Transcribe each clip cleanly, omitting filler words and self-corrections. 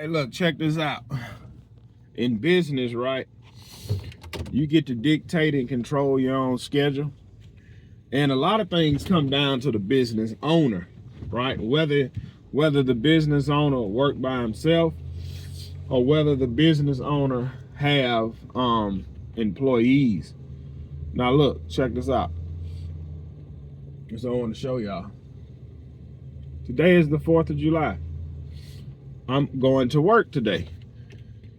Hey, look, check this out. In business, right, you get to dictate and control your own schedule. And a lot of things come down to the business owner, right? Whether the business owner work by himself or whether the business owner have employees. Now look, check this out. That's what I want to show y'all. Today is the 4th of July. I'm going to work today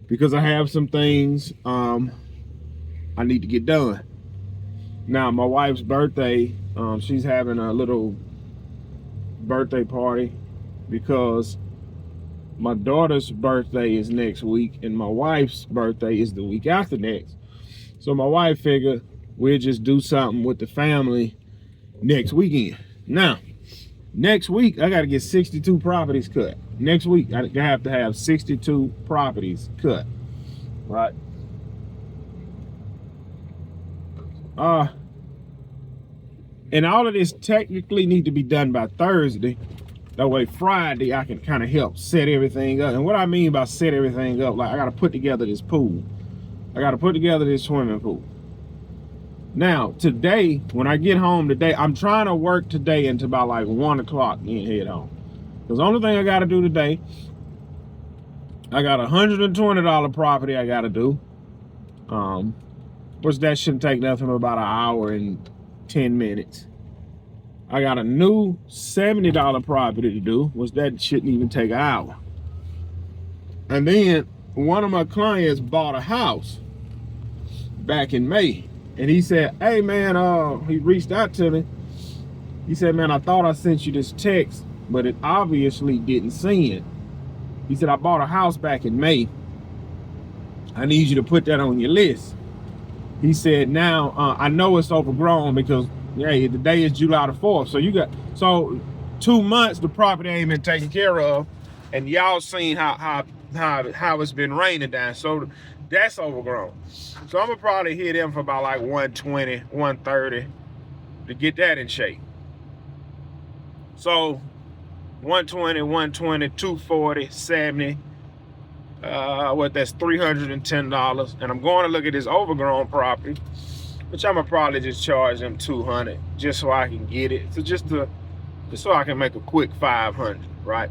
because I have some things I need to get done. Now, my wife's birthday, she's having a little birthday party because my daughter's birthday is next week and my wife's birthday is the week after next. So my wife figured we'll just do something with the family next weekend. Now, next week, I got to get 62 properties cut. Next week, I have to have 62 properties cut, right? And all of this technically need to be done by Thursday. That way Friday, I can kind of help set everything up. And what I mean by set everything up, like I got to put together this pool. I got to put together this swimming pool. Now, today, when I get home today, I'm trying to work today until about like 1 o'clock and head home. Because the only thing I got to do today, I got a $120 property I got to do. Which that shouldn't take nothing but about an hour and 10 minutes. I got a new $70 property to do, which that shouldn't even take an hour. And then one of my clients bought a house back in May. And he said, hey man, he reached out to me. He said, man, I thought I sent you this text, but it obviously didn't send. He said, I bought a house back in May. I need you to put that on your list. He said, now, I know it's overgrown because, hey, the day is July the 4th. So 2 months the property ain't been taken care of. And y'all seen how it's been raining down. So that's overgrown. So I'm gonna probably hit him for about like 120, 130 to get that in shape. So 120, 120, 240, 70. That's $310. And I'm going to look at this overgrown property, which I'm gonna probably just charge them $200 just so I can get it. So just so I can make a quick $500, right?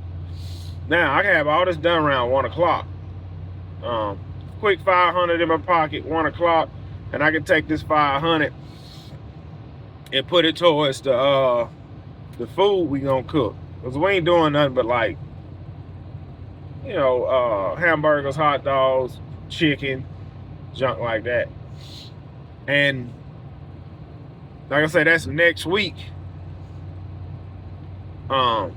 Now I can have all this done around 1 o'clock. Quick $500 in my pocket, 1 o'clock, and I can take this $500 and put it towards the food we gonna cook. Cause we ain't doing nothing but like, you know, hamburgers, hot dogs, chicken, junk like that. And like I said, that's next week. So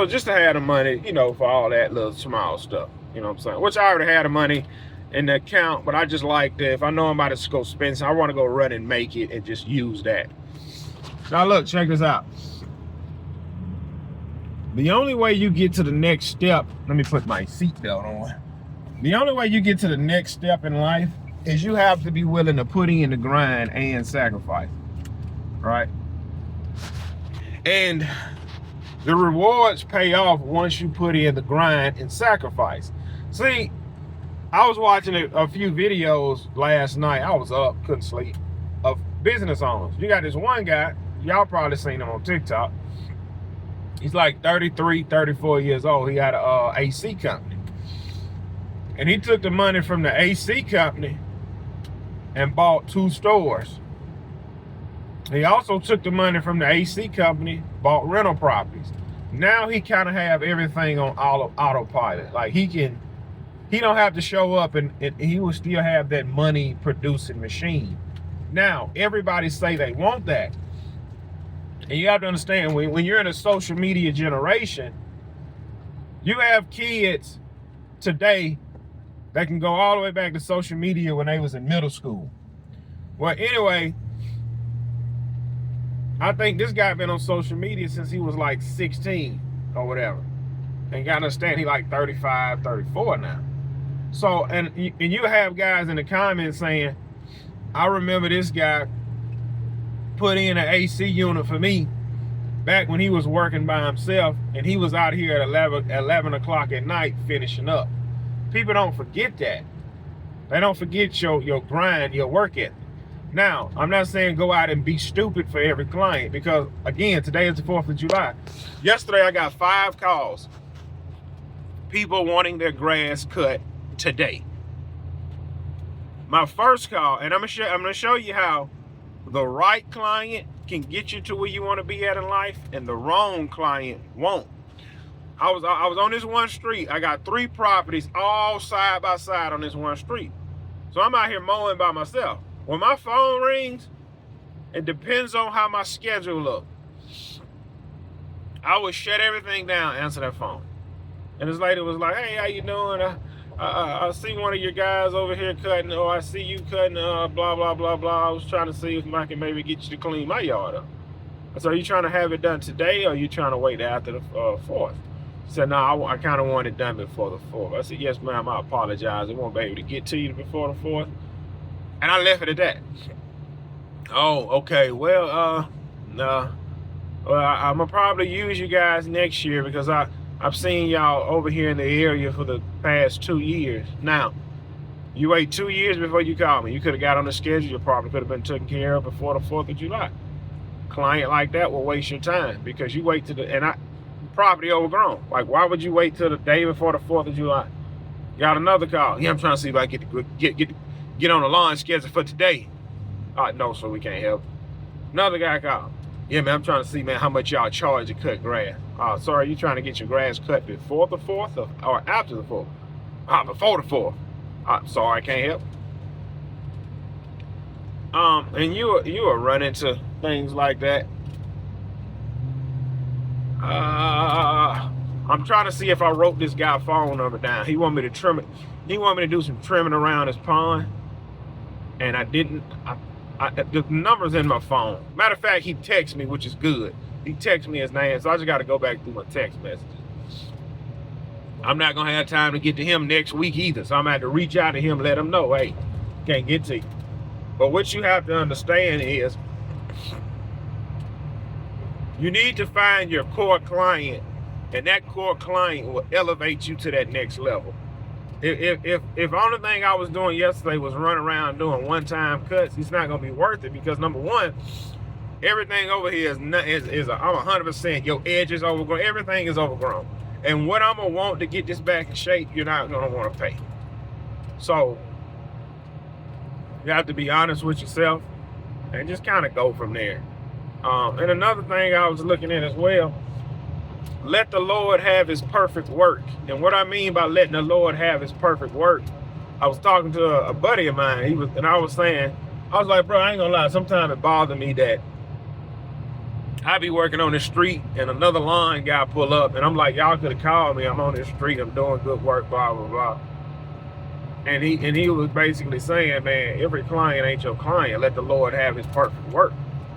just to have the money, you know, for all that little small stuff. You know what I'm saying? Which I already had the money in the account, but I just like that if I know I'm about to go spend, I want to go run and make it and just use that. Now look, check this out. The only way you get to the next step, let me put my seatbelt on. The only way you get to the next step in life is you have to be willing to put in the grind and sacrifice, right? And the rewards pay off once you put in the grind and sacrifice. See, I was watching a few videos last night. I was up, couldn't sleep, of business owners. You got this one guy, y'all probably seen him on TikTok. He's like 33, 34 years old. He had a AC company. And he took the money from the AC company and bought 2 stores. He also took the money from the AC company, bought rental properties. Now he kind of have everything on autopilot. Like he don't have to show up and he will still have that money producing machine. Now, everybody say they want that. And you have to understand, when you're in a social media generation, you have kids today that can go all the way back to social media when they was in middle school. Well, anyway, I think this guy been on social media since he was like 16 or whatever. And you gotta understand, he like 35, 34 now. So, and you have guys in the comments saying, I remember this guy put in an AC unit for me back when he was working by himself, and he was out here at 11 o'clock at night finishing up. People don't forget that. They don't forget your grind, your work ethic. Now, I'm not saying go out and be stupid for every client, because again, today is the 4th of July. Yesterday, I got 5 calls. People wanting their grass cut today. My first call, and I'm gonna show you how the right client can get you to where you want to be at in life, and the wrong client won't. I was on this one street. I got 3 properties all side by side on this one street. So I'm out here mowing by myself. When my phone rings, it depends on how my schedule looks. I would shut everything down, answer that phone. And this lady was like, hey, how you doing? I see one of your guys over here cutting, or I see you cutting, blah, blah, blah, blah. I was trying to see if I can maybe get you to clean my yard up. I said, are you trying to have it done today, or are you trying to wait after the 4th? She said, no, I kind of want it done before the 4th. I said, yes, ma'am, I apologize. I won't be able to get to you before the 4th. And I left it at that. Oh, okay. Well, I'm gonna probably use you guys next year, because I've seen y'all over here in the area for the past 2 years. Now, you wait 2 years before you call me. You could have got on the schedule. Your property could have been taken care of before the 4th of July. Client like that will waste your time, because you wait property overgrown. Like, why would you wait till the day before the 4th of July? Got another call. Yeah, I'm trying to see if I get on the lawn schedule for today. No, so we can't help. Another guy called. Yeah, man, I'm trying to see, man, how much y'all charge to cut grass. Sorry, you trying to get your grass cut before the 4th or after the 4th? Before the 4th. Sorry, I can't help. And you will run into things like that. I'm trying to see if I wrote this guy's phone number down. He wanted me to trim it. He wanted me to do some trimming around his pond, and I didn't. The number's in my phone. Matter of fact, he texted me, which is good. He texted me his name, so I just got to go back through my text messages. I'm not going to have time to get to him next week either, so I'm going to have to reach out to him and let him know, hey, can't get to you. But what you have to understand is you need to find your core client, and that core client will elevate you to that next level. If only thing I was doing yesterday was run around doing one-time cuts, it's not gonna be worth it, because number one, everything over here I'm 100%. Your edges overgrown, everything is overgrown, and what I'm gonna want to get this back in shape, you're not gonna want to pay. So you have to be honest with yourself and just kind of go from there. And another thing I was looking at as well, let the Lord have his perfect work. And what I mean by letting the Lord have his perfect work, I was talking to a buddy of mine. I was like, bro, I ain't gonna lie, sometimes it bothers me that I be working on the street and another line guy pull up, and I'm like, y'all could have called me. I'm on this street, I'm doing good work, blah, blah, blah. And he was basically saying, man, every client ain't your client. Let the Lord have his perfect work.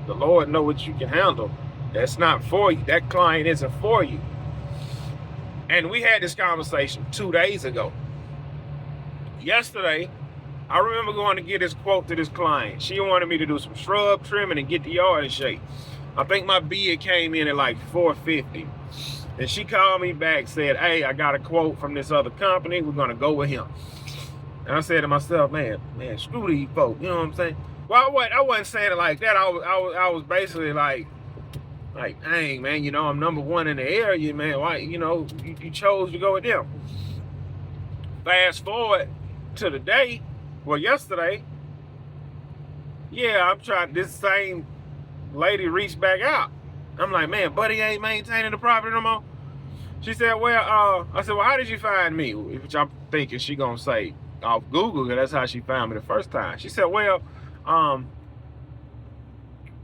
The Lord know what you can handle. That's not for you. That client isn't for you. And we had this conversation 2 days ago. Yesterday, I remember going to get this quote to this client. She wanted me to do some shrub trimming and get the yard in shape. I think my bid came in at like $450. And she called me back, said, hey, I got a quote from this other company. We're going to go with him. And I said to myself, man, screw these folks. You know what I'm saying? Well, I wasn't saying it like that. I was basically like, dang, man, you know, I'm number one in the area, man. Why, you know, you chose to go with them. Fast forward to the day, yesterday, yeah, this same lady reached back out. I'm like, man, buddy ain't maintaining the property no more. She said, I said, well, how did you find me? Which I'm thinking she gonna say off Google, because that's how she found me the first time. She said,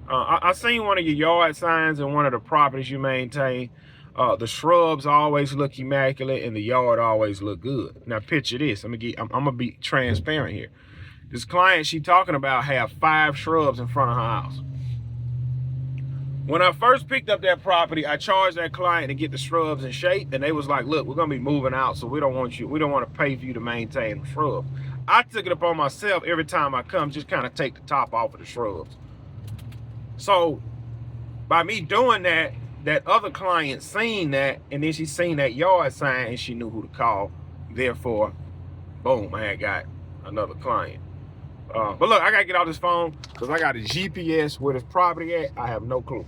I seen one of your yard signs in one of the properties you maintain. The shrubs always look immaculate and the yard always look good. Now picture this. I'm gonna be transparent here. This client she talking about have 5 shrubs in front of her house. When I first picked up that property, I charged that client to get the shrubs in shape, and they was like, look, we're gonna be moving out, so we don't want to pay for you to maintain the shrubs. I took it upon myself every time I come, just kind of take the top off of the shrubs. So by me doing that, that other client seen that, and then she seen that yard sign, and she knew who to call. Therefore, boom, I had got another client. But look, I gotta get off this phone because I got a GPS where this property at. I have no clue.